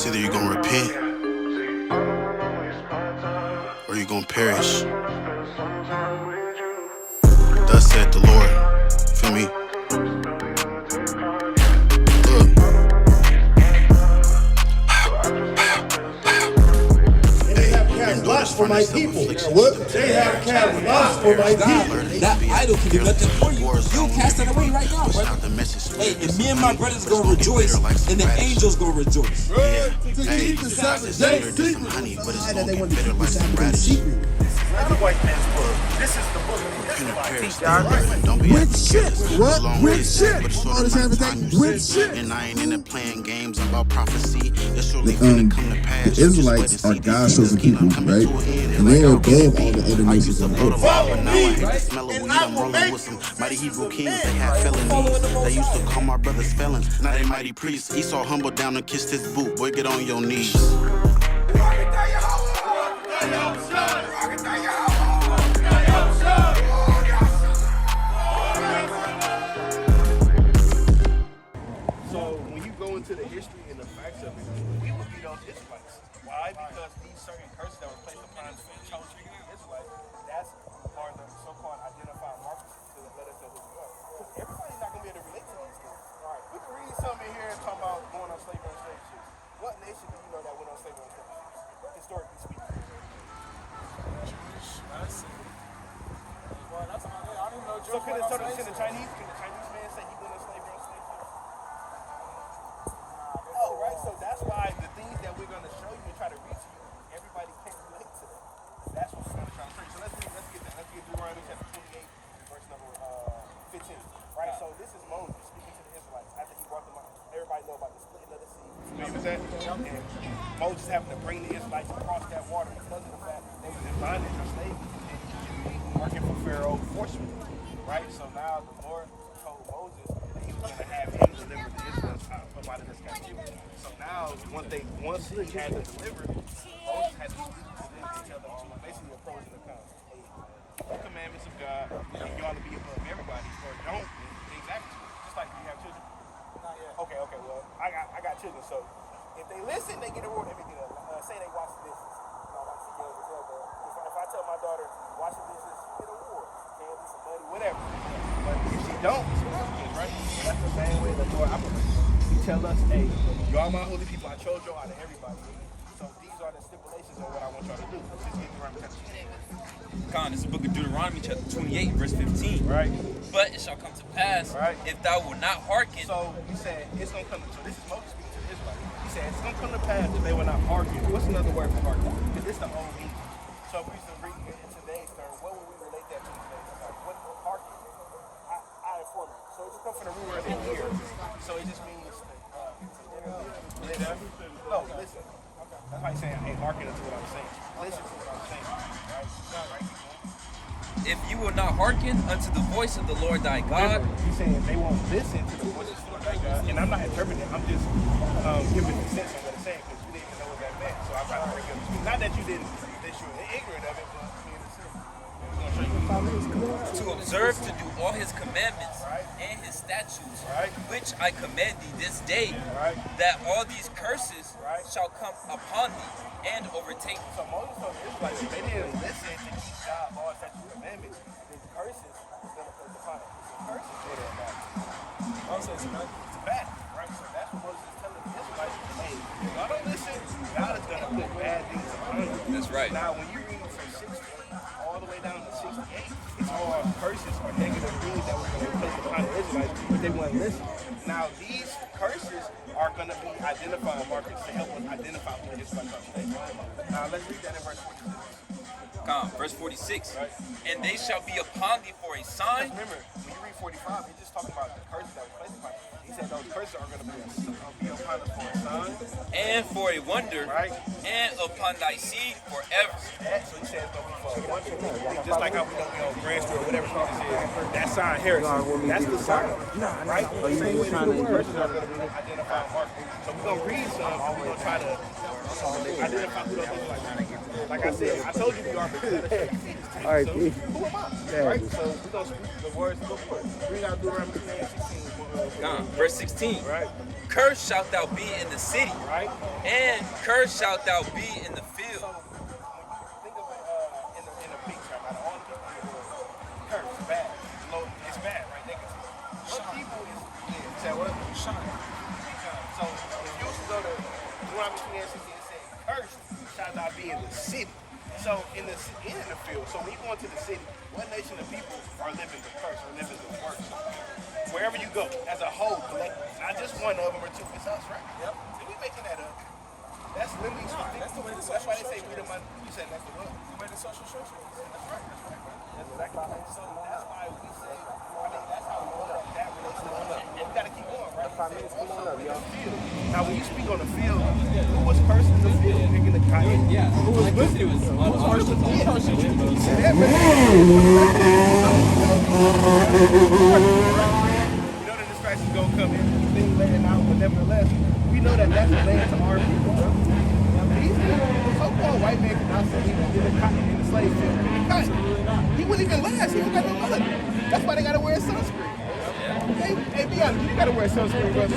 It's either you're gonna repent or you're gonna perish. Thus said the Lord. Feel me? Lots for my people. What? They have cast lots for my people. That idol can do nothing for you. You'll cast that away right now, brother. Hey, and me and my brothers gonna rejoice, and the angels gonna rejoice. Hey, Keep the 7 days secret. honey, but it's That gonna they get want to better keep like the some Sabbath radish. secret. The white man's book. This is the book of the Israelites. Don't be With shit. What? Long With race, shit. but it's short All this amount of everything. time you With sit. shit. And I ain't into playing games about prophecy. It's surely gonna come to pass. The Israelites are God's chosen people, right? And they are above all the other nations on earth. Follow me, and I will make with some mighty Hebrew kings. They had felonies. They used to call my brothers felons. Now they mighty priests. Esau humbled down and kissed his boot. Boy, get on your knees. So when you go into the history and the facts of it, we would be those Israelites. Why? Because these certain curses that were placed upon the chosen Israelites, that's are the so-called identified markers to let us know who we are. Because everybody's not going to be able to relate to these things. All right, we can read something in here and talk about going on slavery and slave ships. What nation do you know that went on slavery and slave ships, historically speaking? So can the Chinese man say he went on slavery and slave ships? Oh, right. So that's why the things that we're going to show you and try to read to you, everybody can't relate to that. That's what's going to try to show you. So let's get that. Let's get Deuteronomy chapter 28, verse number 15. Right. So this is Moses speaking to the Israelites after he brought them out. Everybody know about the splitting of the sea. Remember that? And Moses having to bring the Israelites across that water because of the fact they were in bondage or slavery and working for Pharaoh forcefully. Right. So now the Lord told Moses that he was going to have him deliver the Israelites out of this captivity. So now, once he had to deliver, Moses had to speak to them and tell them to basically approach the account. Hey, keep the commandments of God, and you ought to be above everybody, or don't, things happen to you. Just like you have children. Not yet. Okay, well, I got children, so if they listen, they get a reward. If they say they watch the dishes. Like she gave as well, but if I tell my daughter, watch the dishes, she get a reward. Candy, some money, whatever. But if she don't, right? That's the same way the Lord operates. He tell us, hey, y'all my holy people, I chose y'all out of everybody. So these are the stipulations of what I want y'all to do. Let's get Deuteronomy chapter 28. Con, this is the book of Deuteronomy chapter 28, verse 15. Right. But it shall come to pass, right, if thou wilt not hearken. So he said, it's going to come to, so this is Moses speaking to the Israelites. He said, it's going to come to pass if they will not hearken. What's another word for hearken? Because it's the old English. So if we used to read it in today's term, what would we relate that to today? What hearken? I inform you. So it just comes from the root word in here. So it just means listen. No, listen. That's why he's saying, hey, hearken to what I'm saying. Listen to what I'm saying. Right? If you will not hearken unto the voice of the Lord thy God. He's saying they won't listen to the voice of the Lord thy God. And I'm not interpreting it. I'm just giving the sense of what it's saying because you didn't even know what that meant. So I'm trying to bring it up to you. Not that you didn't, that you were ignorant of it, but I mean, it's simple. To observe to do all his commandments and his statutes, which I command thee this day, that all these curses shall come upon thee and overtake thee. So Moses told the Israelites, if they didn't listen to keep God's laws, statutes, and commandments, these curses is going to come upon them. Curses are bad. Also, it's bad, right? So that's what Moses is telling the Israelites, hey, if y'all don't listen, God is going to put bad things upon you. That's right. Now, when you read from 68 all the way down to 68, it's all curses or negative things that were going to be placed upon the Israelites, but they wouldn't listen. Now, these curses are going to be identifying markers to help us identify who the Israelites are today. Now, let's read that in verse 46. Verse 46. And they shall be upon thee for a sign. Remember, when you read 45, he's just talking about the curses that were placed upon you. He said those curses are going to be upon us for a sign. And for a wonder. And upon thy seed forever. So he said it's going to be for a wonder. Just like how we don't be on Grand Street or whatever street this is. That sign, heresy. That's the sign. Right? The same way that the curses are going to be identified markers. So we're going to read some and we're going to try to identify who those Israelites are. Like I said, I told you we are because all right, so who am I? Right? So we're going to speak the words. Go for it. Read out Deuteronomy 16. Verse 16. Right. Cursed shalt thou be in the city, Right. and cursed shalt thou be in the field. So when you think of it in a big term, out of all the people in the world, curse, bad, low, it's bad, right? Negative. What people is say what? Shine. So if you was to go to Deuteronomy 28:16, it said, "Cursed shall thou be in the city." So in the field. So when you go into the city, what nation of people are living the curse or living the worst? Wherever you go, as a whole, collective, not just one of them or two. It's us, right? Yep. So we making that up. That's literally that's the way. That's why they say we the money. You said that's the what? The way the social structure is. That's right. That's exactly right. So that's why we say. I mean, that's how we know that relates to us. We got to keep going, right? 5 minutes. Come on up, y'all. Now, when you speak on the field, who was first in the field picking the cotton? Yeah. Who was first? Who was first? Yeah. You know the distractions gonna come in, things laying out, but nevertheless, we know that that's the land to our people. These so-called white man cannot say he was in the cotton in the slave field. He wouldn't even last. He don't got no mud. That's why they gotta wear sunscreen. Hey, be honest, you gotta wear sunscreen, brother.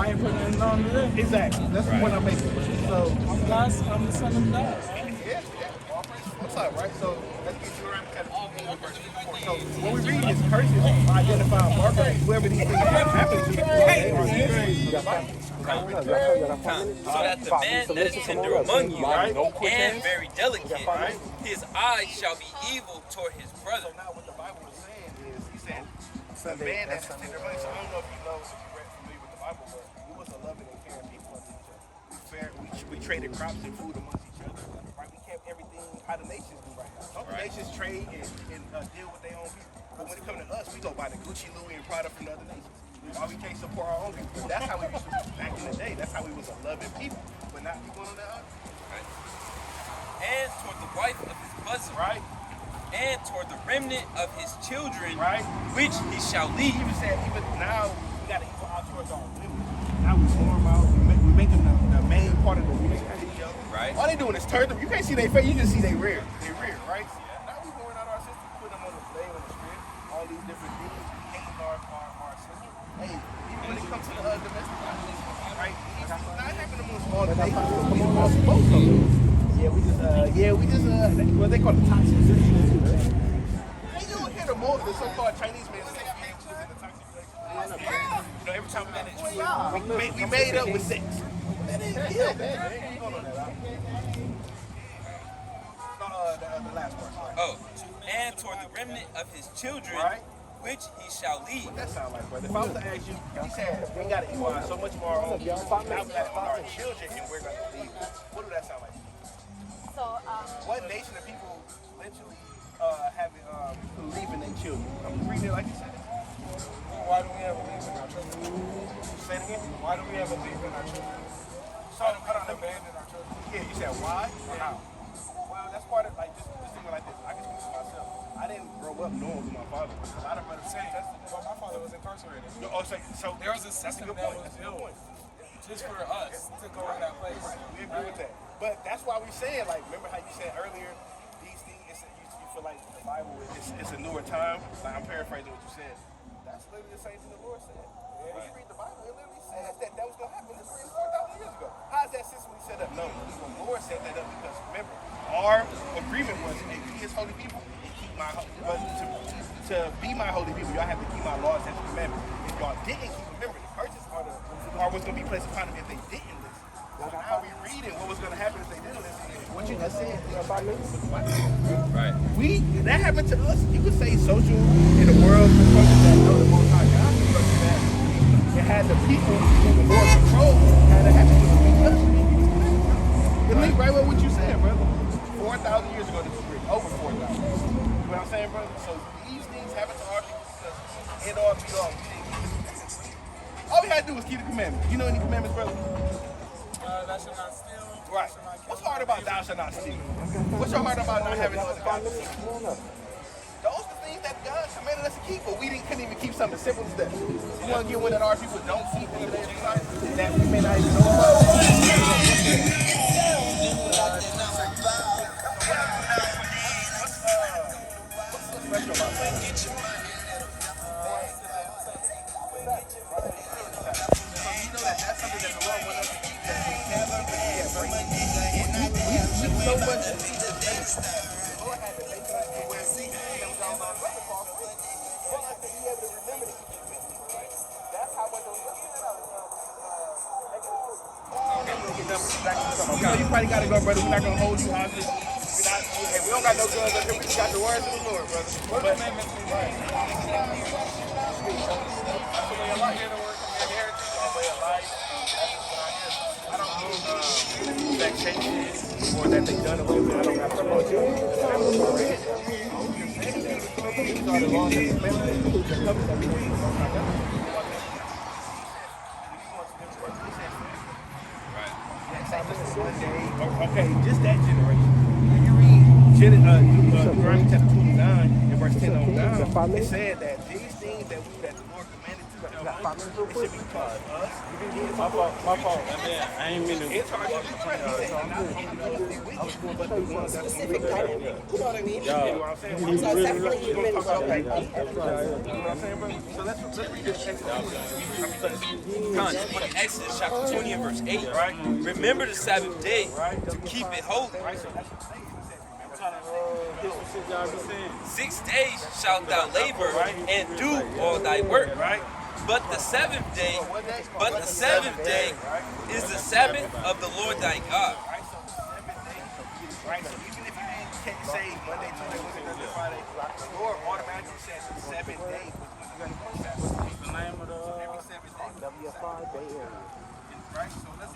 I ain't putting it on today. Exactly. That's the point I'm making. So I'm the son of God. yeah. What's up, right? So let's get you around kind of verse 54. So when we read his curses, identify markers, whoever these things happen to, they are the Bible. So that the man that is tender among you, and very delicate, his eyes shall be evil toward his brother. So now what the Bible was saying is, he said, the man that is tender among you. So I don't know if you know, if you read familiar with the Bible, but we was a loving and caring people unto each other. We traded crops and food amongst each other. Right? We kept everything how the nations do right now. Some nations trade and deal with their own people. But when it comes to us, we go buy the Gucci, Louis, and Prada from the other nations. Why we can't support our own people? That's how we used to be back in the day. That's how we was a loving people. But not people on that. And toward the wife of his bosom, Right? and toward the remnant of his children, Right? which he shall leave. Even said, even now, we got to equal out towards our women. Now we form out, we make them the main part of the relationship. Right. All they doing is turn them. You can't see their face, you just see their rear. Their rear, right? Now we pouring out our system, put them on the blade, on the strip, all these different things, hating our system. Hey, even when it comes to the domestic violence, right? It's not happening amongst all the nations. We are supposed to. We just, what they call the toxic situation. And you don't hear the so-called Chinese man say he was in the toxic relationship. You know, every time we got into we made up with sex. That ain't real, man. You don't know that, the last part. Oh, and toward the remnant of his children, Right. which he shall leave. What that sound like, brother? If I was to ask you, he said we got to equalize so much more on now we got it on our children and we're going to leave. What do that sound like? So, What nation of people literally having leaving their children? I'm reading it like you said. Why do we have a leave in our children? Say it again. Why do we have a leave in our children? So, hold on, Abandon our children. yeah, you said why or how? Well, that's part of like just thinking like this. I can speak for myself. I didn't grow up knowing who my father was. A lot of brothers say Well, my father was incarcerated. no, so There was a that's a system good that point. was That's a good built point. just for us to go in that place. We agree with that. But that's why we saying, like, remember how you said earlier, these things, you feel like the Bible it's a newer time? Like, I'm paraphrasing what you said. That's literally the same thing the Lord said. When you read the Bible, it literally says that was going to happen 3,000 to 4,000 years ago. How is that system set up? No, the Lord set that up because, remember, our agreement was, hey, be his holy people and keep my but to be my holy people, y'all have to keep my laws and commandments. If y'all didn't keep, remember, the curses are what's going to be placed upon them if they didn't listen. So now we reading what was going to happen if they didn't listen. What you just said, Right. that happened to us. You could say social in the world structure that know the most high God structure that it had the people in more control had to happen to us. It linked right with what you said, brother. 4,000 years ago, this was written. Over 4,000. You know what I'm saying, brother? So these things happen to our people because it all be all. All we had to do was keep the commandments. You know any commandments, brother? Thou shalt not steal. Right. What's hard about thou shalt not steal? What's your heart about not having no other gods? Those are the things that God commanded us to keep, but we couldn't even keep something as simple as that. You want to get one that our people don't keep in today's society that we may not even know about? What's special about that? so much. The Lord had to make us to where we comes down our brother called for us to be able to remember to keep it. Right? That's how much those you probably gotta go, brother. We're not gonna hold you hostage. Hey, we don't got no guns up here. We just got the words of the Lord, brother. What commandments we right? That's the way of life. Inheritance, our way of life. I don't believe vexation or that they done away with. I don't got to promote you. These are the laws and commandments that cover that we read. Okay, just that generation. When you read Deuteronomy chapter 29 and verse 10 on down, it said that these things that the Lord commanded to us, it should be taught us. My fault. I ain't mean to. It's hard to explain. I was going but the ones that specific type. You know what I mean? You know what I'm saying? So definitely you know what I'm saying, bro? So let's read this Exodus chapter 20 and verse 8. Right? Remember the Sabbath day to keep it holy. 6 days shalt thou labor and do all thy work. But the seventh day is the Sabbath of the Lord thy God. Right, so even if you didn't say Monday, Tuesday, Wednesday, Thursday, Friday, the Lord automatically says the 7 days, which is going to push that. The name of the every 7 days. WFI Bay Area. Right, so let's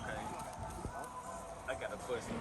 I got a question.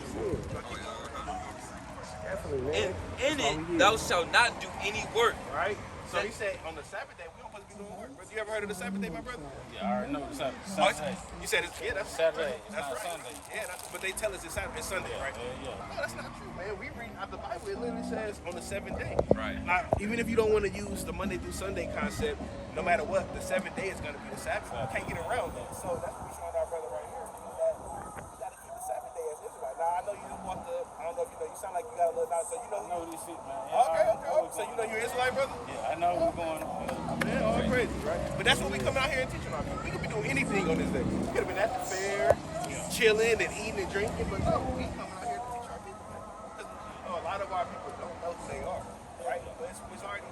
In it thou shalt not do any work. Right? So he said on the Sabbath day, we don't supposed to be doing work. Brother, you ever heard of the Sabbath day, my brother? Yeah, I already know the Sabbath. Saturday. You said it's, that's Saturday. It's that's not right. Sunday. Yeah, but they tell us it's Saturday, it's Sunday, right? Yeah. No, that's not true, man. We read out the Bible, it literally says on the 7th day. Right. Now, even if you don't want to use the Monday through Sunday concept, no matter what, the 7th day is going to be the Sabbath. You can't get around that. So that's what we're showing our brother right here. That you got to keep the Sabbath day as Israelite. Now, I know you just walked up. I don't know if you know. You sound like you got a little knowledge. So you know. I know this shit, man. Okay. So you know you're Israelite, brother? Yeah, I know we're going on. Yeah, all crazy, right? But that's what we come out here and teaching our people. We could be doing anything on this day. We could have been at the fair, chilling and eating and drinking, but no, we coming out here to teach our people. Because a lot of our people don't know who they are, right? But it's already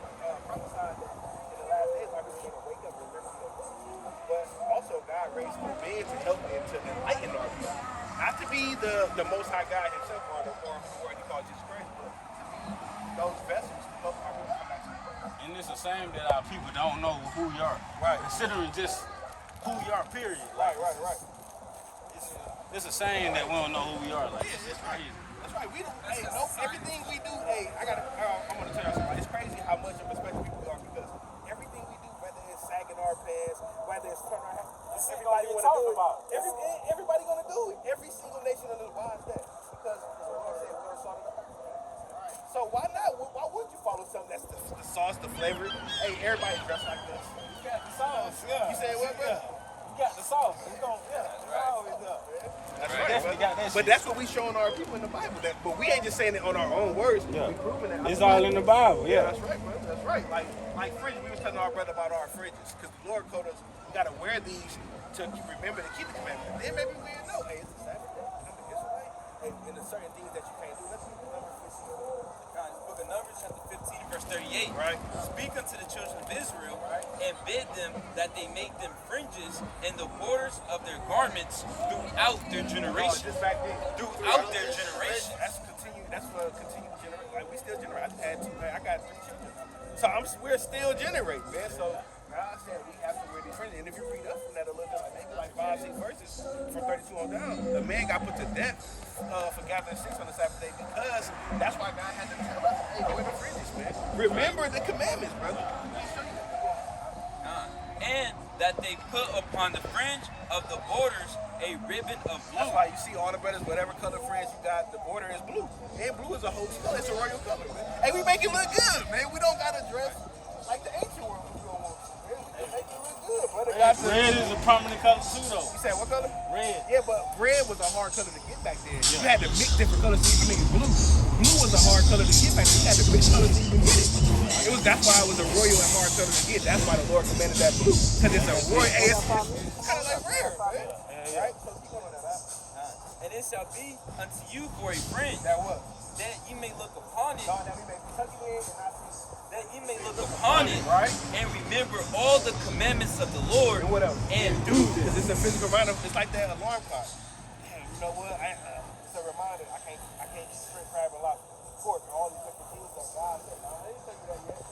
prophesied that in the last days, our people are going to wake up and remember their God. But also, God raised men to help them to enlighten our people. Not to be the Most High God himself or the word he called Jesus Christ, but to be those vessels to help our people come back to the And it's a shame that our people don't know who you are. Right. Considering just who you are, period. Right. It's a shame that we don't know who we are. Like, it's crazy. That's right. We don't. Hey, no, everything we do. Hey, I'm gonna tell y'all something. It's crazy how much of a special people we are because everything we do, whether it's sagging our pants, whether it's turning our head, everybody want to do it. Everybody gonna do it. Every single nation under the why is that? Because the Lord said we're a salt of the earth. So why not? Why would you follow something that's the sauce, the flavor? Hey, everybody dressed like this. You got the sauce, yeah. You said what, bro? You got the sauce. You don't, always up. That's right. Definitely got that but shit. that's what we showing our people in the Bible. But we ain't just saying it on our own words. Yeah. We proving that. It's all in the Bible, Yeah, yeah. that's right, bro. That's right. Like fridges, we was telling our brother about our fridges because the Lord told us we gotta wear these to remember to keep the commandments. Then maybe we'll know, hey, it's a Sabbath day. I'm an Israelite, and there's certain things that you can't do. Let's read Numbers 15. Book of Numbers chapter 15 verse 38. Right. Speak unto the children of Israel and bid them that they make them fringes in the borders of their garments throughout their generation. Just back then. Throughout their generation. That's for continued generation. Like we still generate. I got 3 children. So we're still generating, man. So God said we have to wear these fringes. And if you read up from that a little bit, maybe like 5-6 verses from 32 on down, the man got put to death for gathering sticks on the Sabbath day because that's why God had to tell us, hey, wear the fringes, man. Remember the commandments, brother. And that they put upon the fringe of the borders a ribbon of blue. That's why you see all the brothers, whatever color fringe you got, the border is blue. And blue is a whole color. It's a royal color, man. Hey, we make it look good, man. We don't got to dress like the ancient world if you don't want to. Man, we can make it look good, brother. Red is a prominent color too, though. You said what color? Red. Yeah, but red was a hard color to get back then. You had to mix different colors to even make it blue. Blue was a hard color to get back then. You had to mix colors to even get it. That's why it was a royal and hard color to get. That's why the Lord commanded that blue. Because it's a royal, it's kind of like rare, right? And And it shall be unto you for a friend, That was. that ye may look upon it, God, that we may tuck it in and not see. that ye may look upon it, Right? and remember all the commandments of the Lord, And what else? and do Because it's a physical reminder. It's like that alarm clock. Damn, you know what? It's a reminder. I can't eat shrimp, crab, and lobster. Of course, all these different things that God said. Now, I didn't tell you that yet.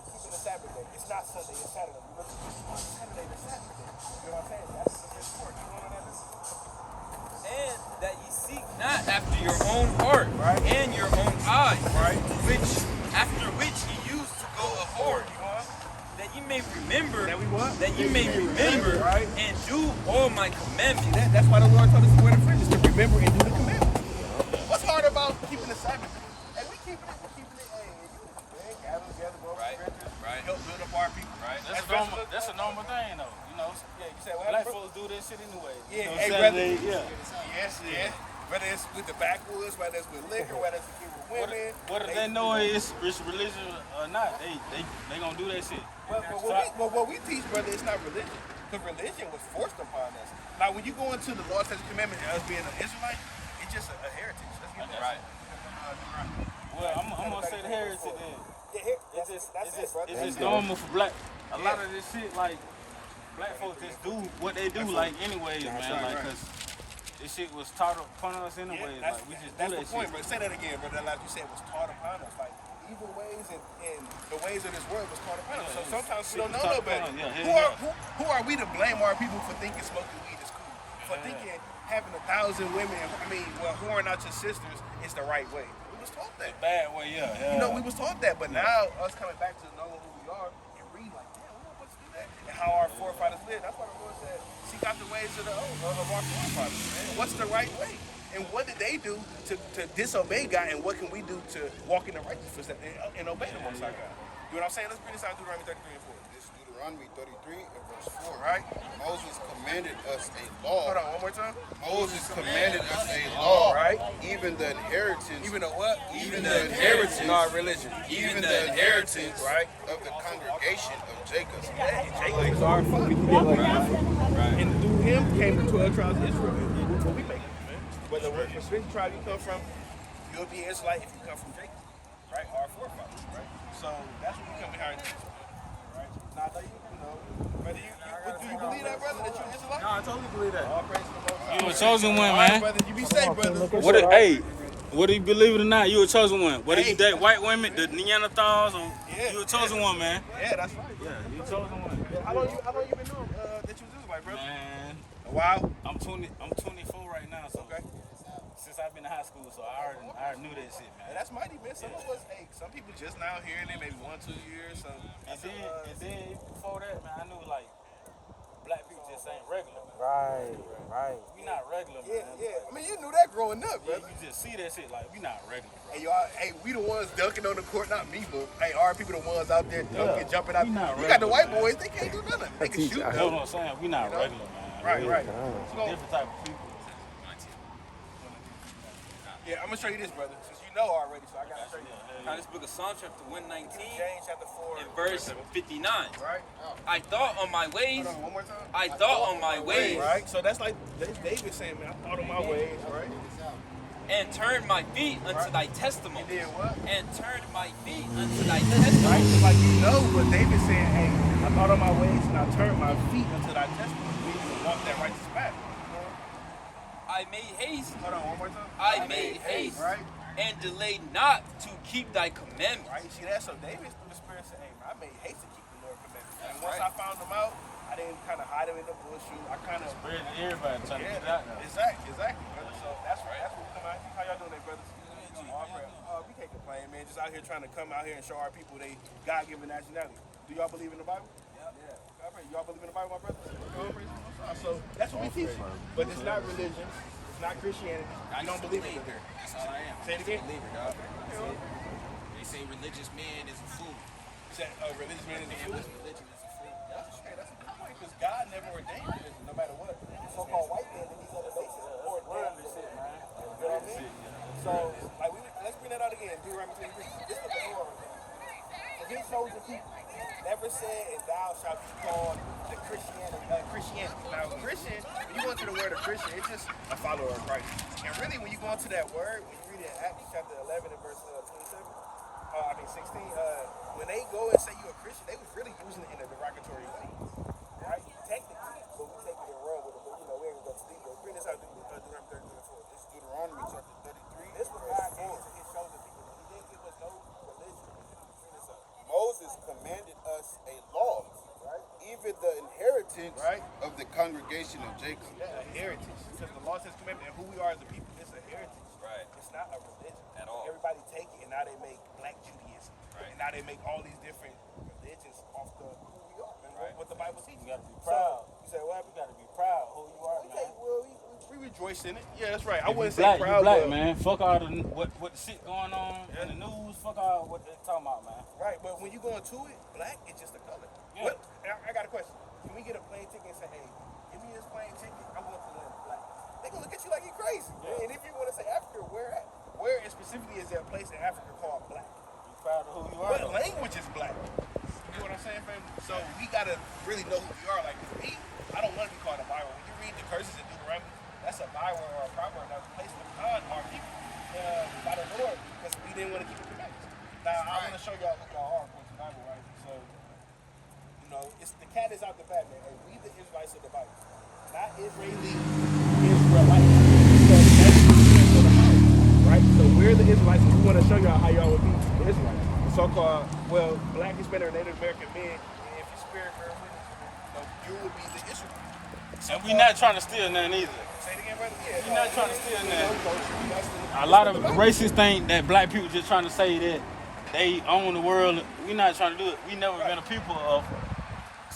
Keeping the Sabbath day. It's not Sunday. It's Saturday. You look at Saturday. It's Saturday. You know what I'm saying? That's the important. You want to know that? and that ye seek not after your own heart, Right. and your own eyes, Right. which after which ye used to go afford, that ye may remember, That we what? that ye may remember, Right. and do all my commandments. That's why the Lord told us to wear the fringes, to remember and do the commandments. What's hard about keeping the Sabbath? Hey, we keeping it. Hey, you gather together, go Right. Right. help build up our people. Right. That's a normal thing, though. You know, Yeah, you said what black happened, bro? folks do this shit anyway. Yeah, You know, hey, Saturday, brother. yeah. Yes, yeah. Whether it's with the backwoods, whether it's with liquor, whether it's with women. Whether they know it's religion or not, they gonna do that shit. What we teach, brother, it's not religion. Because religion was forced upon us. Now, when you go into the law, statutes, commandments, and us being an Israelite, it's just a heritage. Let's get that. Right. Well, I'm gonna say the heritage then. Yeah, It's that's it, brother. it's just normal for black. A lot of this shit, like, black folks just do what they do, like, anyways, man. right, Like, right. cause this shit was taught upon us anyways. Yeah, Like, we just do that's that the point, shit. bro. Say that again, brother. Like you said, it was taught upon us. Like evil ways and the ways of this world was taught upon us. So sometimes we don't know no better. Who are we to blame our people for thinking smoking weed is cool? For thinking having 1,000 women, whoring out your sisters is the right way. We was taught that. Bad way, yeah. You know, we was taught that, but now us coming back to knowing who we are and read like, damn, we know what to do that. And how our forefathers lived. That's why the Lord said, seek out the ways of our forefathers, man. What's the right way? And what did they do to disobey God? And what can we do to walk in the righteousness and obey the Most High God? You know what I'm saying? Let's bring this out Deuteronomy 33 and 4. This is Deuteronomy 33 and verse 4. Right? Moses commanded us a law. Hold on, one more time. Moses commanded us a law. Right? Even the inheritance. Even though what? Even the inheritance. Not religion. Even the inheritance Right? of the congregation of Jacob. Jacob is our father. And through him came the 12 tribes of Israel. And what we make it, man. Whether which tribe you come from, you'll be Israelite if you come from Jacob. Right? Our forefathers. Right? So that's what we come here and teach. Right? Now, you know, whether do you believe that, brother, that you're an Israelite? No, I totally believe that. All praise to the Most High. You a chosen one, All right, man. brother. You be safe, brother. Whether you believe it or not, you a chosen one. Whether you date white women, the Neanderthals, or Yeah. you a chosen one, man. Yeah, that's right. Yeah, you a chosen one. How long you been doing that you was Israelite, brother? Man, A while. I'm 24 right now, so Okay. since I've been in high school, so I already knew that shit, And man. that's mighty, man. Some of us, some people just now hearing it, maybe 1-2 years. So And then before that, man, I knew like black people just ain't regular. Right. We not regular, man. yeah. I mean, you knew that growing up, Yeah, brother. you just see that shit like we not regular, bro. Hey, we the ones dunking on the court, not me, but hey, our people the ones out there dunking, jumping out. We not You got the regular, white man. boys, they can't do nothing. They can shoot, That's though. what I'm saying. We not regular, man. Right, right. It's a different type of people. Yeah, I'm gonna show you this, brother, since you know already, so I gotta show you. Now this book of Psalm chapter 119 James chapter 4 and verse 59. Right? I thought on my ways, Hold on, one more time. I thought on my ways, Right? So that's like David saying, man, I thought on my ways, right? and turned my feet unto thy testimony. Did what? And turned my feet unto thy Right? testimony. So like you know what David saying, hey, I thought on my ways and I turned my feet unto thy testimony. We need to walk that righteous path. I made haste, Hold on, one more time. I made haste, Right? and delayed not to keep thy commandments. Right? You see that? So David through the spirit said, hey, I made haste to keep the Lord commandments. And once I found them out, I didn't kind of hide them in the bush. I kind of Spread to everybody trying to get it out there. Exactly, brother. So that's what we come out here. How y'all doing there, brothers? We can't complain, man. Just out here trying to come out here and show our people they God-given nationality. Do y'all believe in the Bible? Yeah. Y'all believe in the Bible, my brothers? So that's what we teach. But it's not religion. It's not Christianity. You don't believe in it. That's all I am. Say it again. Believer, dog. They say religious man is a fool. Say, religious man is a fool. Religion is a fool. That's a good point, because God never ordained religion, no matter what. So-called white men in these other nations ordained this shit, man. You know what I mean? So, like, let's bring that out again. Deuteronomy 23. This is the Lord. For his chosen people never said, and thou shalt be called the Christianity. Now, Christian, when you want to into the word of Christian, it's just a follower of Christ. And really, when you go into that word, when you read it in Acts chapter 11 and verse 16, when they go and say you're a Christian, they was really using it in a derogatory way, right? Technically, but we take it and run with it. But we ain't gonna go too deep. But bring this out to Deuteronomy 33:4. It's Deuteronomy chapter 33. This was God gave to his chosen people. He didn't give us no religion. Bring this up. Moses commanded us a law, Right? even the inheritance Right. of the congregation of Jacob. Yeah, a heritage. Because the law says commandment and who we are as a people, it's a heritage. Right. It's not a religion. At all. Everybody take it and now they make black Judaism. Right. And now they make all these different religions off the who we are and Right. what the Bible teaches. You gotta be proud. So, you say what? You gotta be proud who you are, Okay, man. well, we rejoice in it. Yeah, that's right. I If wouldn't you say black, proud, you black, but, man. Fuck all the what the shit going on in the news. Fuck all what they talking about, man. Right, but when you go into it, black is just a color. Yeah. What? I got a question. Can we get a plane ticket and say, hey, give me this plane ticket, I want the land black? They gonna look at you like you're crazy. Yeah. And if you want to say Africa, where at? Where specifically is there a place in Africa called black? Be proud of who you are. What though. language is black? You know what I'm saying, fam? So we gotta really know who we are. Like with me, I don't want to be called a byword. When you read the curses in Deuteronomy, that's a byword or a proverb that was placed upon our people by the Lord because we didn't want to keep the commandments. Now I want to show y'all who y'all are according to the Bible, right? So it's the cat is out the bag, man. Hey, we the Israelites of the Bible, not Israeli Israelites. Because that's the Bible, right? So we're the Israelites, and we want to show y'all how y'all would be the Israelites. The so-called, Black, Hispanic, or Native American men, and if your spirit bear witness, you would be the Israelites. And we not trying to steal nothing either. Say it again, brother. Yeah, We not trying to steal nothing. A A lot of racists think that black people just trying to say that they own the world. We not trying to do it. We never been a people of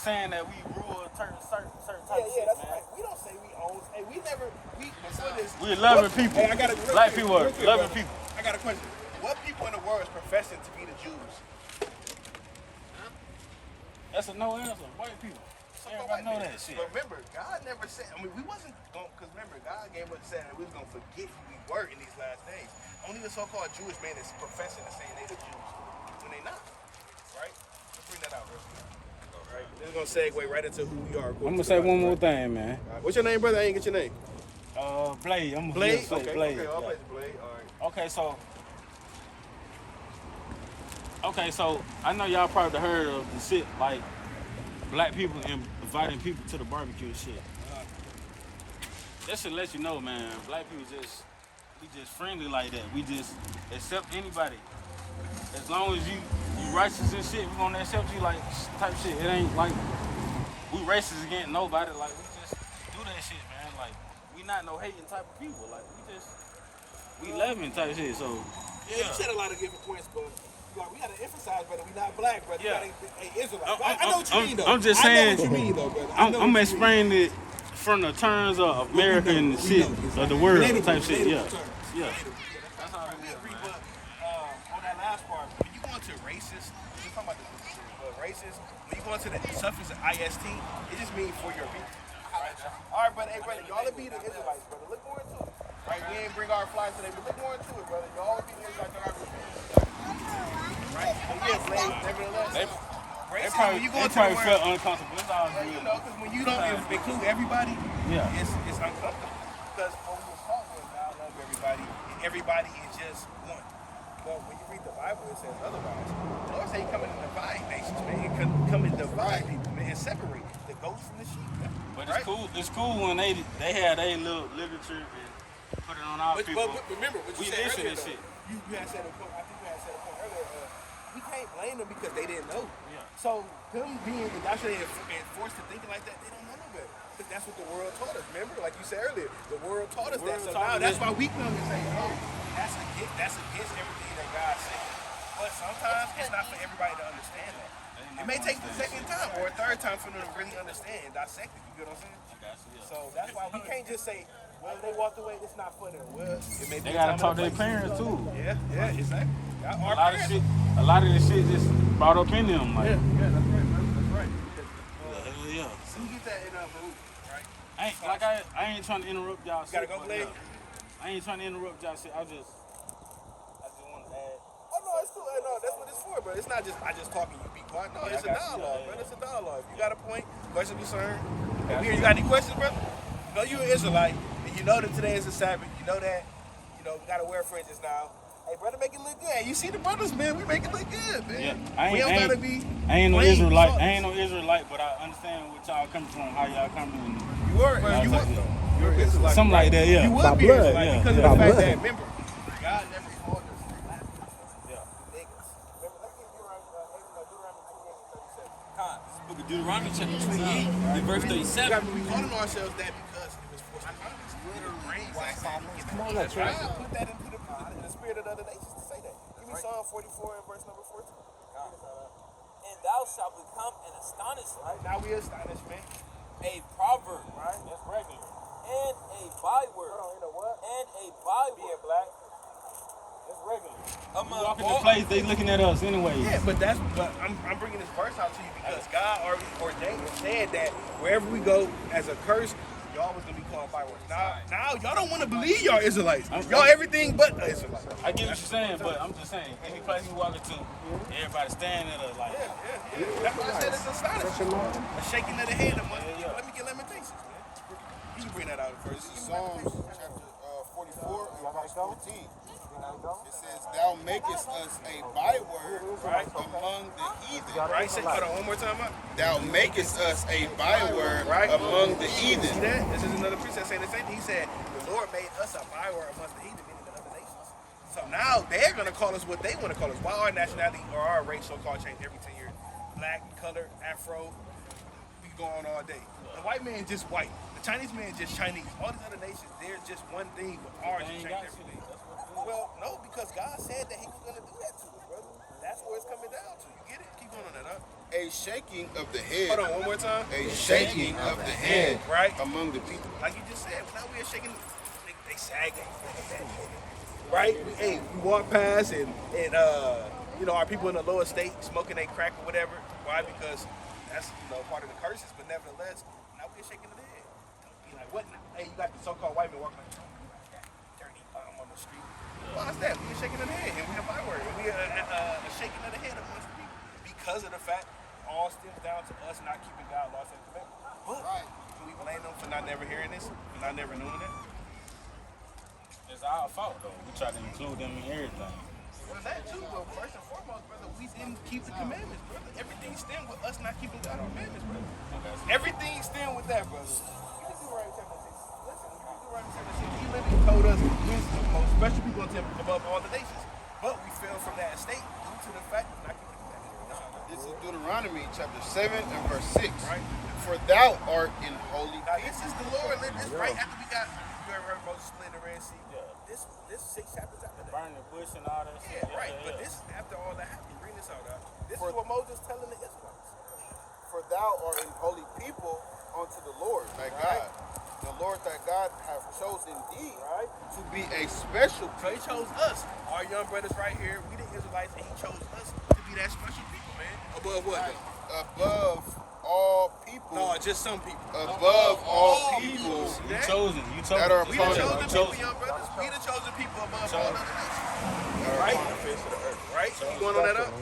saying that we rule a certain type of shit, that's man. right. We don't say we own. Hey, before this. We're loving people. Hey, I got a Black people are real quick, loving brother. people. I got a question. What people in the world is professing to be the Jews? That's a no answer. White people. Everybody know that shit. But remember, God never said. I mean, we wasn't going because remember, God gave us said that we was gonna forget who we were in these last days. Only the so-called Jewish man is professing to say they the Jews when they not. Right? Let's bring that out real quick. Right. This is gonna segue right into who we are. I'm gonna say one more thing, man. What's your name, brother? I ain't get your name. Blade. I'm gonna Blade. say Okay. Blade. Okay. I'll Yeah. play the Blade. All right. Okay, so I know y'all probably heard of the shit like black people inviting people to the barbecue and shit. That should let you know, man. Black people we just friendly like that. We just accept anybody. As long as you righteous and shit, we gonna accept you like type shit. It ain't like we racist against nobody. Like we just do that shit, man. Like we not no hating type of people. Like we loving type shit. So Yeah, you said a lot of different points, but we gotta emphasize, brother. We not black, brother. Yeah. We gotta Israelite. I know what you mean, though. I'm just I know saying. what you mean, though, brother. I'm explaining it from the terms of America and shit of the world type shit. Yeah. Yeah. That's all we agree. But on that last part, when you go into racist, we're talking about the racist. When you go into the suffix of ist, it just means for your people. Right? All right, brother. Hey, brother, y'all will be the Israelites, brother. Look more into it. Right? We ain't bring our flies today, but look more into it, brother. Y'all will be the Israelites that are right? But yeah, Blade, nevertheless. They When you go into probably the felt word, uncomfortable. It's all good. you know, because when you don't include everybody, Yeah. it's uncomfortable. Because what we was taught was God love everybody, and everybody is just one. But when you read the Bible, it says otherwise. The Lord said He come and divide nations, man. He come and divide people, man, and separate the goats from the sheep. Man. But Right? it's cool when they had their little literature and put it on our people. But remember what you We said listen earlier, to shit. though. You had said a point. I think you had said a point earlier. We can't blame them because they didn't know. Yeah. So them being indoctrinated and forced to thinking like that, they don't know no better. Because that's what the world taught us. Remember, like you said earlier, the world taught us that. So now that's why we come and say, oh, that's against everything that God said. But sometimes it's not for everybody to understand that. It may take the second time or a third time for them to really understand and dissect it. You get what I'm saying? So that's why we can't just say, well, they walked away, it's not for them. Well, it may be They a gotta time talk and to a their place. parents too. Yeah, exactly. A lot of this shit just brought up in them. Like, Yeah, that's right, brother. That's right. hell yeah. So you get that in Baruch, right? I ain't trying to interrupt y'all. You gotta shit, go, but, Blade? yeah. I ain't trying to interrupt y'all shit. I just want to add. Oh no, it's cool. No, that's what it's for, bro. It's not just I just talking, you be quiet. No, it's a dialogue, brother. It's a dialogue. If you got a point, question, concern. If you got any questions, brother? know you're an Israelite, and you know that today is a Sabbath. You know that, we gotta wear fringes now. Hey, brother, make it look good. You see the brothers, man. We make it look good, man. Yeah, we don't gotta be. I ain't no plain Israelite. salty. I ain't no Israelite, but I understand what y'all coming from, how y'all coming. You were. You're an Israelite. Something like that, yeah. You would By be blood. Israelite Yeah, because yeah. of the By fact blood. that, remember, God never called us niggas. Remember, let's get Deuteronomy 28:37. Book of Deuteronomy chapter 28 and verse 37. We calling ourselves that because it was forced upon us. Come on, that's right. Put that into the spirit of the other nations to say that. Give me Psalm 44 and verse number 14. And thou shalt become an astonishment, Right now we astonished, man. a proverb, Right? That's regular. and a byword, Hold on, you know what? and a byword Being black. That's regular. among Walking all the place, they looking at us anyway. Yeah, but I'm bringing this verse out to you because God already ordained and said that wherever we go as a curse, y'all was gonna be called bywords. Now y'all don't want to believe y'all Israelites. Y'all everything but Israelites. I get what you're saying, but I'm just saying, any place we walk into, everybody staring at us like, That's why I said it's astonishing. A shaking of the head amongst people. Let me get limitations, man. You can bring that out first. This is Psalms chapter 44 and verse 14. It says, "Thou makest us a byword among the heathen." Right? Say, hold on, one more time. Thou makest us a byword Right. among the See heathen. that? This is another precept saying the same thing. He said, the Lord made us a byword amongst the heathen, meaning the other nations. So now they're going to call us what they want to call us. Why our nationality or our race so-called change every 10 years? Black, color, Afro, we can go on all day. The white man just white. The Chinese man just Chinese. All these other nations, they're just one thing, but ours They change ain't got every day. shit. Well, no, because God said that he was going to do that to us, brother. That's where it's coming down to. You get it? Keep going on that, huh? A shaking of the head. Hold on, one more time. A shaking of the head Right. among the people. Like you just said, now we're shaking, they sagging. Right? We walk past and our people in the lower state smoking a crack or whatever. Why? Because that's, part of the curses. But nevertheless, now we're shaking the head. Be like, what now? Hey, you got the so-called white man walking like, dirty bum on the street. Why is that? We're shaking of the head, and we're a byword. And we're a shaking of the head amongst the people. Because of the fact all stems down to us not keeping God's laws and commandments. But can we blame them for not never hearing this, for not never knowing that? It's our fault though. We try to include them in everything. Well, that too, but first and foremost, brother, we didn't keep the commandments, brother. Everything stemmed with us not keeping God's commandments, brother. Everything stemmed with that, brother. You can do right chapter 6. Listen, you can do right chapter 6. He literally told us we're the most special people on him above all the nations. But we fell from that estate due to the fact of not keeping the commandments. This is Deuteronomy chapter 7 and verse 6. Right? For thou art in holy Now, this is the Lord. This right after we got, you ever heard Moses split the Red Sea? This 6 chapters after that. Burning the bush and all that shit. Yeah, right. But this, after all that happened, bring this out. This is what Moses telling the Israelites. For thou art an holy people unto the Lord thy God. The Lord thy God hath chosen thee to be a special So he people. chose us, our young brothers right here. We the Israelites, and he chose us to be that special people, man. Above what? Above all people. No, just some people. Above all people See You that? chosen. You chosen. that are We the upon chosen the people, young brothers. We the chosen people above all other nations. Right? Right? So you going on that up?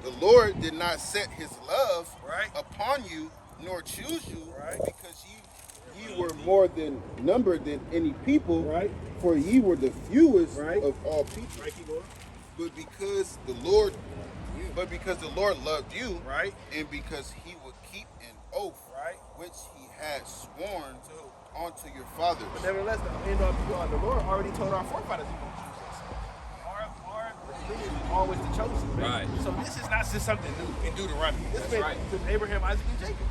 The Lord did not set his love Right. upon you, nor choose you, Right. because ye were more than numbered than any people, Right. for ye were the fewest Right. of all people. Right, keep going. But because the Lord loved you, Right. and because he would keep an oath Right. which he had sworn unto your fathers. But nevertheless, the Lord already told our forefathers he won't choose us. Our lineage is always the chosen. Right. So this is not just something new in Deuteronomy. This has been right. since Abraham, Isaac, and Jacob.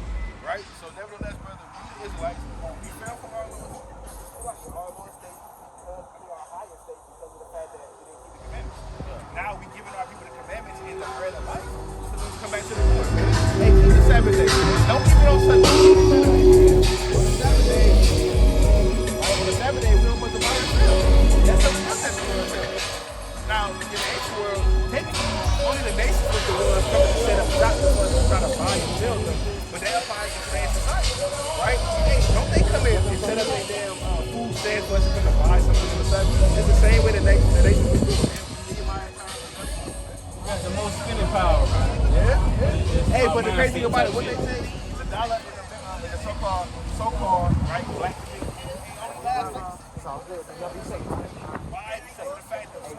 Right? So nevertheless, brother, we the Israelites, we fell from our Lord. Our Lord state, our higher state because of the fact that we didn't keep the commandments. Now we giving our people the commandments in the bread of life. So let's come back to the Lord. Hey, keep the Sabbath day. Don't keep it on Sunday. Keep the Sabbath day. On the Sabbath day, on the Sabbath day, we don't put the Bible ourselves. That's something else that's doing ourselves. Now, in the ancient world, technically, only the nations was the ones coming to set up shop, the ones who try to buy and sell them. But that applies to today's society, right? Hey, don't they come in and set up their damn food stand for us to come and buy something on the side? It's the same way the nations was doing. Got the most spending power. Yeah. Hey, but the crazy thing about it, what they say, the dollar in the so-called, right? right? Black community. It only lasts like 6 years. Why? Because of the fact that we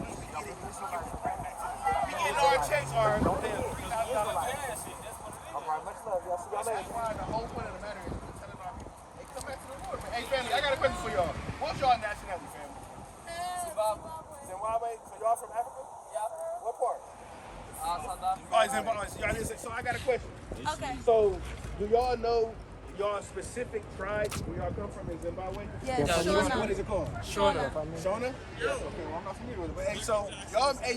getting our checks are $3,000. That's why the whole point of the matter is we're telling our people, hey, come back to the Lord, man. Hey, family, I got a question for y'all. What's y'all nationality, family? Zimbabwe. So y'all from Africa? Yeah. What part? Zimbabwe. So I got a question. Okay. So do y'all know y'all specific tribe where y'all come from in Zimbabwe? Yes. What is it called? Shona? Yeah. Okay, well I'm not familiar with it. But hey, so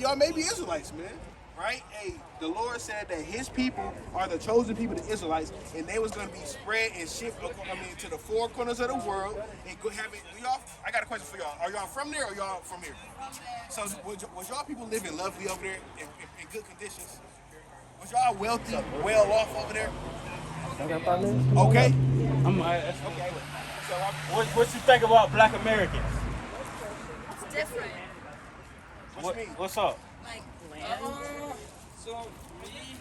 y'all may be Israelites, man. Right? Hey, the Lord said that his people are the chosen people, the Israelites, and they was going to be spread and shipped to the four corners of the world. And I got a question for y'all. Are y'all from there or y'all from here? So was y'all people living lovely over there in good conditions? Was y'all wealthy, well off over there? Okay. Okay. So what you think about Black Americans? It's different. What you mean? What's up? Like, So me,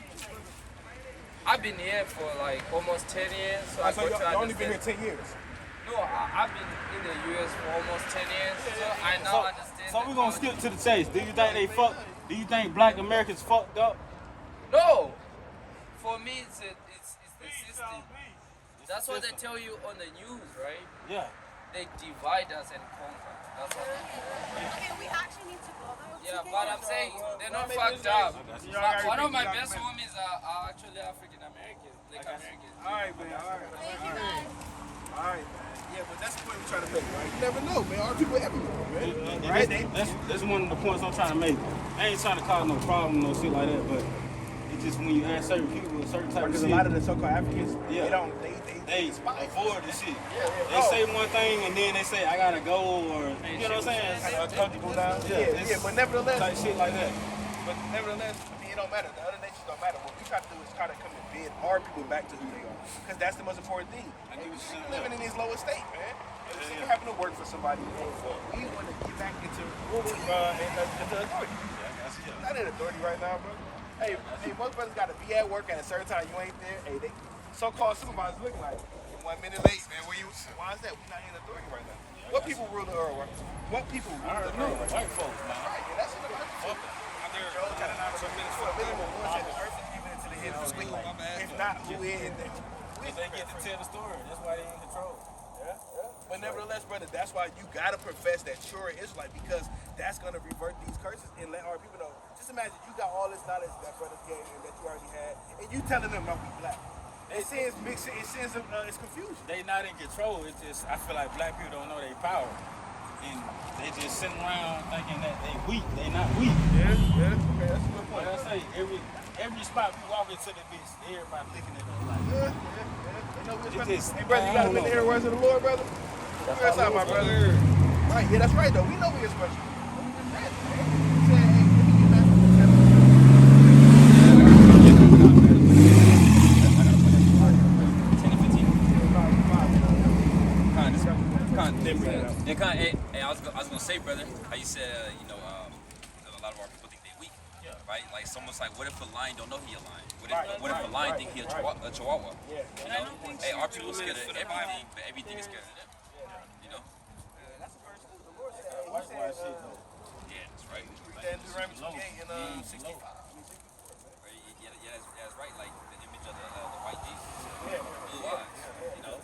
I've been here for like almost 10 years. So I So y'all only been here 10 years? No, I've been in the U.S. for almost 10 years. So I now understand. So we're gonna skip to the chase. Do you think do you think Black Americans fucked up? No. For me, it's the system. That's what they tell you on the news, right? Yeah. They divide us and conquer. That's what they do. okay, we actually need to go though. Yeah, but I'm saying they're not fucked up. One of my best homies are actually African Americans, Black Americans. All right, man. All right. Thank you guys. All right, man. Yeah, but that's the point we're trying to make, right? You never know, man. Our people everywhere, man. Right? That's one of the points I'm trying to make. I ain't trying to cause no problem, no shit like that, but it's just when you ask certain people a certain type of Because shit. a lot of the so-called Africans, Yeah. they avoid the shit. Yeah. They say one thing and then they say I gotta go, or you know what I'm saying? Kind of uncomfortable now. Yeah, But nevertheless, like shit like that. But nevertheless, I mean, it don't matter. The other nations don't matter. What we try to do is try to come and bid our people back to who they are, because that's the most important thing. Hey, we sick of living in this lower state, man. We're sick of having to work for somebody. We want to get back into authority. Not in authority right now, bro. Hey, most brothers got to be at work at a certain time. You ain't there. Hey, they so-called supervisors looking like 1 minute late, man. Why is that? We're not in authority right now. What people rule the earth? What people rule the earth? White folks, man. Right, yeah, that's in the earth. Joe got 1 said the earth is given into the hands of the weak. If not, who is it? They get to tell the story. That's why they in control. Yeah. But nevertheless, brother, that's why you gotta profess that you're an Israelite, because that's gonna revert these curses and let our people know. Just imagine you got all this knowledge that brothers gave you and that you already had, and you telling them not be black. It sends it's confusion. They not in control. It's just I feel like black people don't know their power, and they just sitting around thinking that they weak. They not weak. Yeah. Okay, that's a good point. Like I say, every spot we walk into the bitch, everybody looking at us like. Yeah. They know we're hey, brother, you gotta make the words of the Lord, brother. That's out, my brother. Right, yeah, that's right though. We know we're special. I was gonna say, brother, how you said, a lot of our people think they weak, right? Like, it's almost like, what if a lion don't know he a lion? What if a lion think he a chihuahua? You know? Hey, our people scared of everything, but everything is scared of them. You know? That's the verse the Lord said. Yeah, that's right. Deuteronomy 28 and 65. Yeah, that's right. Like the image of the white Jesus, blue eyes. You know,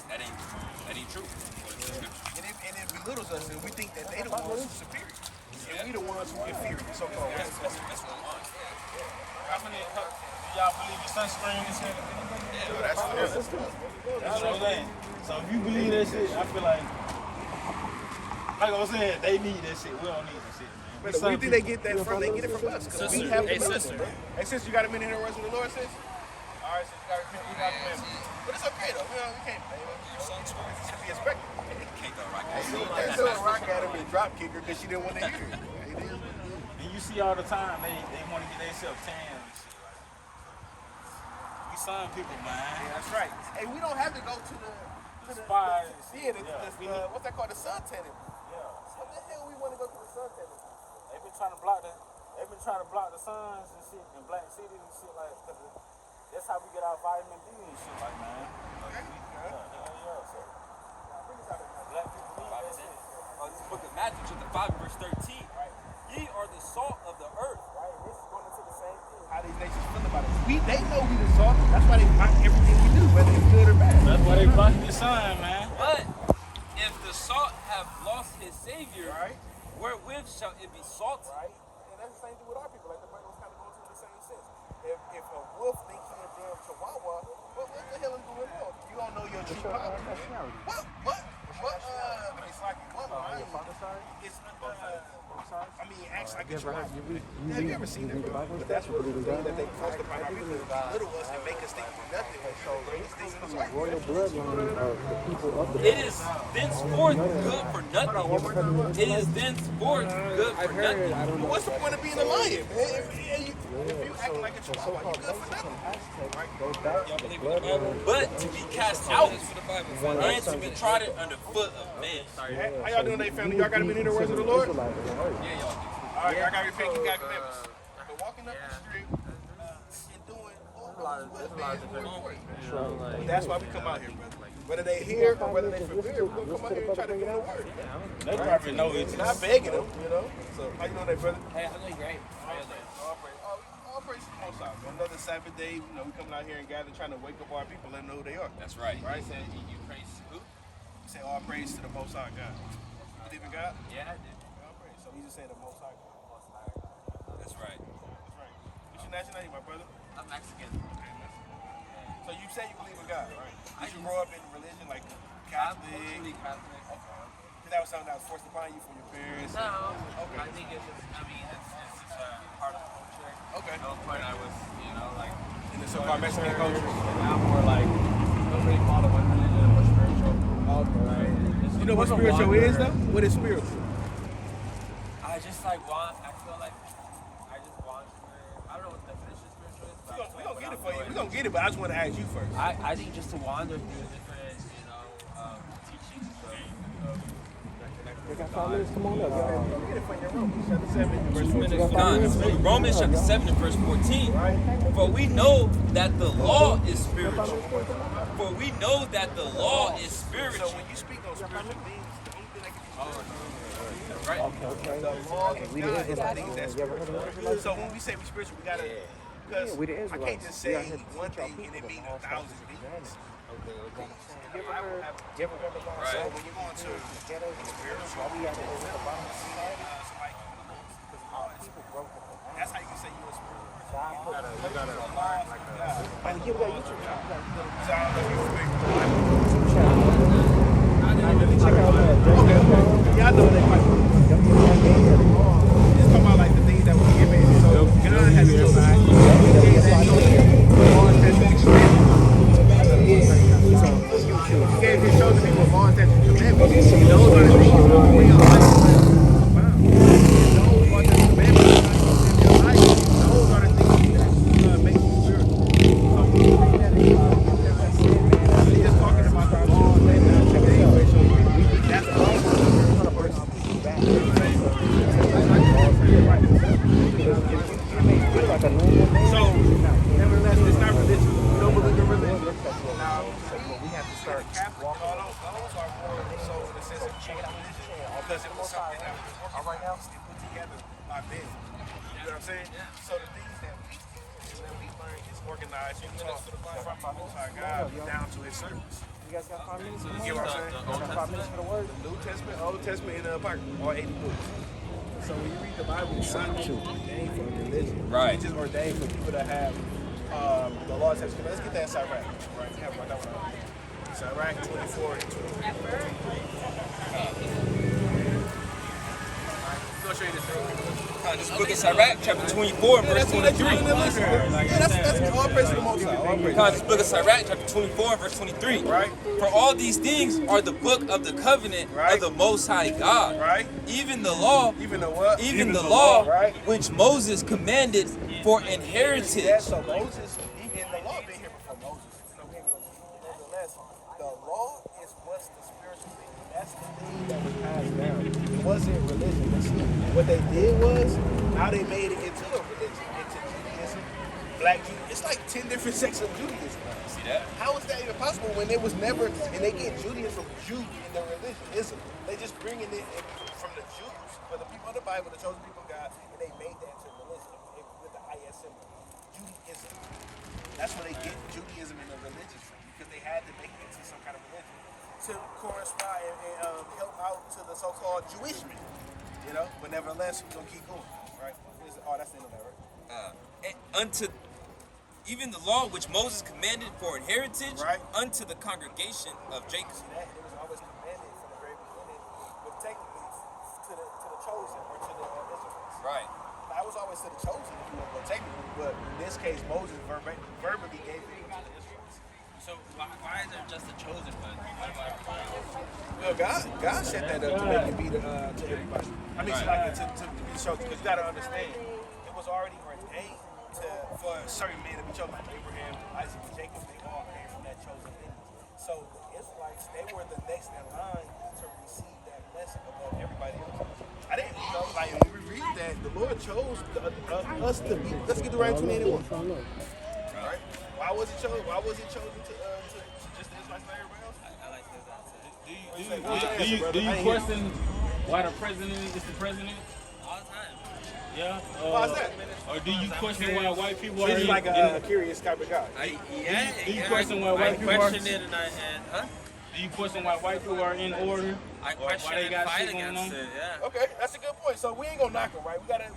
that ain't true. And it belittles us, and we think that they the ones who superior, and we the ones who inferior. So-called. That's what we want. How many do y'all believe in sunscreen is here? Yeah, that's That's what I'm saying. So if you believe that shit, I feel like I'm saying, they need that shit. We don't need that shit, man. But where do you think they get that from? They get it from us. Because we have the sister. Hey, sis, you got a minute here to words with the Lord, sis? All right, sis, you got a minute. But it's okay, though. We can't blame him. It should be expected. Can't go rock Hey, so rock at him and drop kicker because she didn't want to hear it. And you see all the time, they want to get themselves tan and shit. Like, we sign people, man. Yeah, that's right. Hey, we don't have to go to the spa. What's that called? The sun tanning. Yeah. What the hell we want to go to the sun tanning? They've been trying to block the suns and shit in black cities and shit like that. That's how we get our vitamin D and shit like, man. Okay. Yeah. So. 5 and verse 13. Ye are the salt of the earth. Right? And this is going into the same thing. How these nations feel about us. They know we the salt. That's why they mock everything we do, whether it's good or bad. That's why they blocking the sign, man. But if the salt have lost his savior, wherewith shall it be salted? Right? And that's the same thing with our people. Like the brother was kind of going to the same sense. If a wolf thinks he's a damn chihuahua, what the hell is going on? You don't know your true power. I mean, it acts like a chihuahua. Have you ever seen that, bro? But that's what the thing that they forced upon our people to belittle us and make us think we're nothing. Royal bloodline of the people of the It is thenceforth good for nothing. It is thenceforth good for nothing. But what's the point of being a lion, man? If you act like a chihuahua, you're good for nothing. But to be cast out and to be trodden underfoot of men. How y'all doing, today, family? Y'all got to be in the words of the Lord? Yeah, y'all do. All right, y'all got to repent, keep God commandments. But walking up the street and doing all those man is very important. That's why we come out here, brother. Whether they hear or whether they forbid, we're going to come out here and try to give them the word. They probably know it. Not begging them, you know. So, how you doing today, brother? Hey, I'm doing great. All praise to the Most High. Another Sabbath day, you know, we coming out here and gathering, trying to wake up our people, let them know who they are. That's right. Right? You praise who? We say all praise to the Most High God. You believe in God? Yeah, I do. All praise. So we just say the Most High God. That's right. That's right. What's your nationality, my brother? I'm Mexican. Okay, Mexican. So you say you believe in God, right? Did you grow up in religion like Catholic? I'm Catholic. Okay. That was something that was forced upon you from your parents? No. Okay. I think it's just, it's just part of the culture. Okay. At one point I was, like... In the so-called Mexican culture? And now I'm more like, don't really follow one religion, more spiritual. Okay. Right? You know what spiritual is, though? What is spiritual? I just like want, I feel like I just want to, I don't know what the definition of spiritual is. We're going to get it for you. We're going to get it, but I just want to ask you first. I think just to wander through different, teachings They got 5 minutes, come on up. Get it for your Romans chapter 7, verse 14. Romans chapter 7 and verse 14. For we know that the law is spiritual. For we know that the law is spiritual. So when you speak on spiritual beings, the only thing that can be Right. the law of God is the things that's spiritual. So when we say we spiritual, we gotta, because I can't just say one thing and it mean 1,000 things. So when you go into spiritual, that's how you can say you're a spiritual. You gotta learn like yeah, I know they might. It's talking about like the things that were given. So God has given us He gave His chosen people laws, statutes, and commandments. And those are the things that will bring us life. Those are the commandments that will life. Those are the things that make you spiritual. So when you read that, it's just talking about the laws and the that's all. So, nevertheless, it's not religion. We don't believe in religion. Now, we have to start walking. All those are more so in the sense of religion because it was something that was organized and put together by men. You know what I'm saying? So the things that we learn is organized and taught from the Most High God down to His servants. You guys got 5 minutes? You get what I'm saying? The Old Testament for the Word? The New Testament, Old Testament, and the Apocrypha, all 80 books. So when you read the Bible, it's not ordained for religion. Right. It's just ordained for people to have the law says, let's get that Sirach. Right. We have one that one. Sirach 24 and 23. I'll show you this real quick. This book of Sirach, chapter 24 and verse 23. That's all praise to the Most High. This book of Sirach, chapter 24 and verse 23. Right. For all these things are the book of the covenant of the Most High God. Right. Even the law. Even the what? Even the law, right, which Moses commanded for inheritance. Yeah, so Moses, and the law been here before Moses. Nevertheless, the law is what's the spiritual thing. That's the thing that was passed down. It wasn't religion. What they did was, now they made it into a religion, into Judaism, Black Judaism. It's like 10 different sects of Judaism. See that? How is that even possible when there was never, and they get Judaism from Jew in their religion, ism. They just bringing it from the Jews, but the people of the Bible, the chosen people of God, and they made that into religion with the IS symbol. Judaism. That's where they get Judaism and the religion from, because they had to make it into some kind of religion to correspond and help out to the so-called Jewish men. You know, but nevertheless, we're gonna keep going, right? Oh, that's the end of that, right? And unto even the law which Moses commanded for an heritage, right, unto the congregation of Jacob. See that? It was always commanded from the very beginning, but technically to the chosen or to the Israelites. Right. Now, it was always to the chosen, if you want to go technically, but in this case, Moses verbally gave it to the Israelites. So why is there just a chosen one? Well, God set that up to make it be to everybody. I mean, like to be chosen, because you got to understand, it was already ordained for certain men to be chosen, like Abraham, Isaac, and Jacob. They all came from that chosen lineage. So the Israelites, they were the next in line to receive that blessing above everybody else. I didn't know, like when we read that, the Lord chose us to be. Let's get to right 2081. Right? Why was he chosen? Why was he chosen to just the Israelites, not everybody else? I like this answer. Do you question why the president is the president? All the time. Yeah. Why is that? Or do you question why white people are This is in? like a curious type of guy. Do you question why white people are? questioned it huh? Do you question why white people are in order? I Or question why they and got fight shit going against on? it. Yeah. Okay, that's a good point. So we ain't gonna knock them, right? We gotta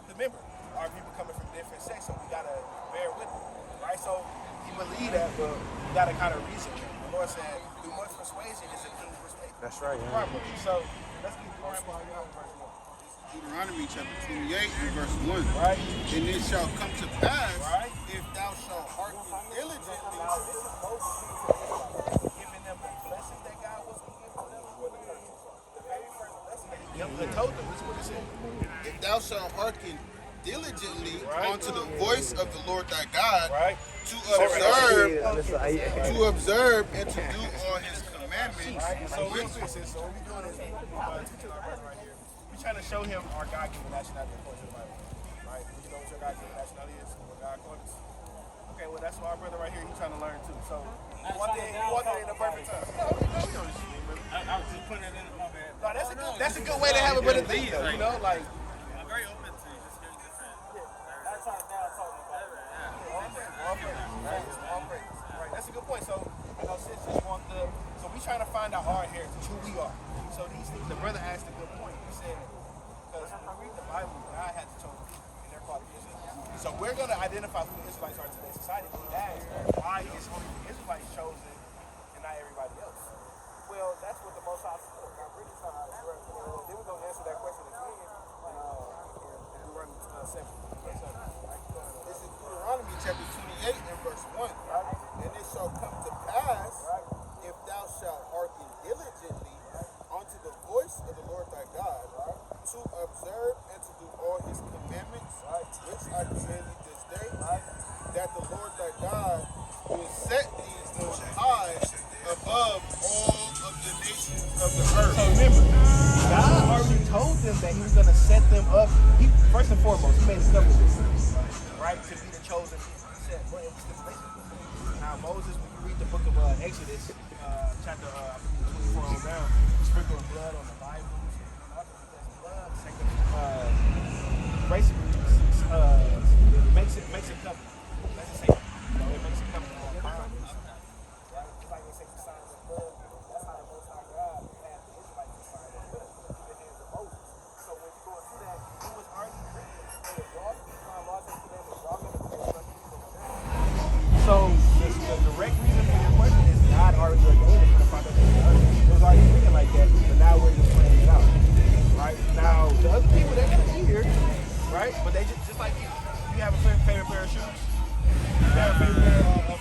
remember, our people coming from different sects, so we gotta bear with them, right? So he believe that, but we gotta kind of reason it. The Lord said, "Through much persuasion is a king's persuasion." That's right. Yeah. Properly. So let's keep going. Verse 1. Deuteronomy chapter 28 and verse 1. Right. And it shall come to pass, Right. if thou shalt hearken diligently. Now this is Moses speaking to the Israelites, giving them the blessings that God was going to give to them, or the curses. The very first blessing that he told them. This is what it said. If thou shalt hearken diligently Right. unto the voice of the Lord thy God, Right. to observe and to do all his commandments. Right? So real quick, sis, so what we doing is teaching our brother right here. We're trying to show him our God-given nationality according to the Bible. Right? You know what your God-given nationality is? What God called us? Okay, well that's what our brother right here, he's trying to learn too. So you walked in a perfect time. No, we know this shit, man. I was just putting it in my bad. No, that's a good way to have a better thing though, you know? Like I'm very open to just hearing different. that's how now talking about it. All praise. Right, that's a good point. So I know sis just want so we trying to find out our heritage, who we are. So these things, the brother asked a good point. He said, because when we read the Bible, God has chosen people, and they're called the Israelites. So we're going to identify who the Israelites are in today's society. But he asked, why is only the Israelites chosen and not everybody else? Well, that's what the Most High for. Now, bring this out. Then we're going to answer that question again in Deuteronomy 7. This is Deuteronomy chapter 28 and verse 1. And it shall come to pass, if thou shalt hearken diligently unto the voice of the Lord thy God, to observe and to do all his commandments, which I command thee this day, that the Lord thy God will set thee on high above all of the nations of the earth. So remember, God already told them that he was going to set them up. He, first and foremost, he made a covenant with them, right, to be the chosen people. He said, well, it was stipulation. Now, Moses, when you read the book of Exodus, chapter 24 on down, sprinkling blood on the Bible, blood, basically, makes it covenant. Let's just say, it makes it covenant on time. Right? Just like they say the signs of blood. That's how the Most High God had the Israelites to sign the blood in the hands of Moses. So when you go into that, it was already written. If y'all keep my laws and commandments, y'all going to be so the direct reason for your question is God already ordained it from the foundation of the earth. It was already written like that, but now we're just playing it out. Right? Now, the other people, they're going to be here, right? But they just like you have a favorite pair of shoes. You have a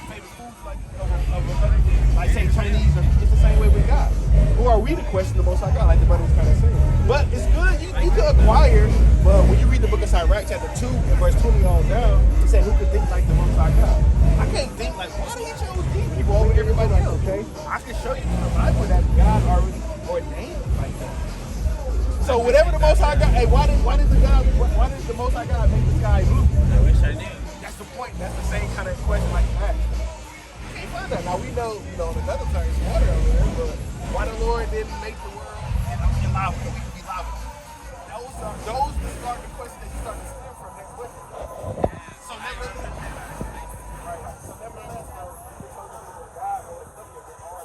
favorite food, like say Chinese, it's the same way with God. Who are we to question the Most High God, like the brother was kind of saying? But it's good, you could acquire, but when you read the book of Sirach, chapter 2, and verse 20 on down, it said, who could think like the Most High God? I can't think like, why did he choose these people over everybody else? Okay, I can show you in the Bible that God already ordained it like that. So whatever the Most High God, hey, why did the Most High God make the sky blue? I wish I knew. That's the point. That's the same kind of question like you asked. You can't find that. Now we know, in another term, it's water over there, but why the Lord didn't make the world in live with them. We can be live with them. Those are the questions that you start to stem from that question. So nevertheless, so nevertheless, though, the chosen people of God, or the stuff that they are,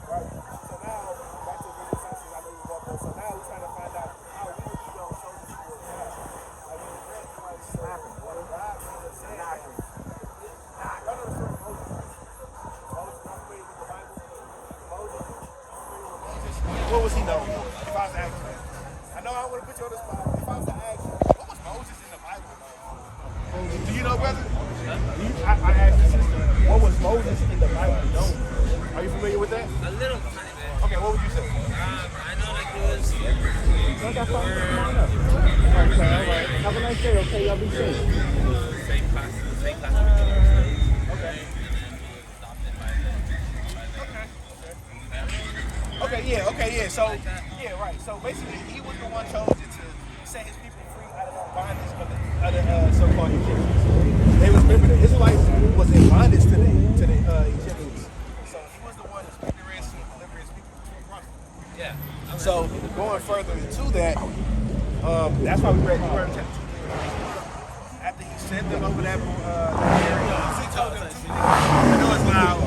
right? So now, back to the senses, I know you walked up. So now we're trying to find out how we would be those chosen people of God. Like we read Christ said, what God made us say. Y'all know the story of Moses, right? Moses, you familiar with the Bible? Moses, what was he known for? If I was to ask you, I know I don't want to put you on the spot. If I was to ask you, what was Moses in the Bible known for? Do you know, brother? I asked the sister, what was Moses in the Bible known for? Are you familiar with that? A little tiny bit. Okay, what would you say? I know like it was. Alright. Have a nice day, okay? Y'all be safe. Same class we took. Okay. Okay, yeah. So, yeah, right. So basically, he was the one chosen to set his people free out of the bondage of the so-called Egyptians. They was, remember, the Israelites was in bondage to the Egyptians. So he was the one who's ignorant and delivered his people from. Yeah. So going further into that, that's why we read chapter 2. After he sent them over that area, he told them 2 things. I know it's loud.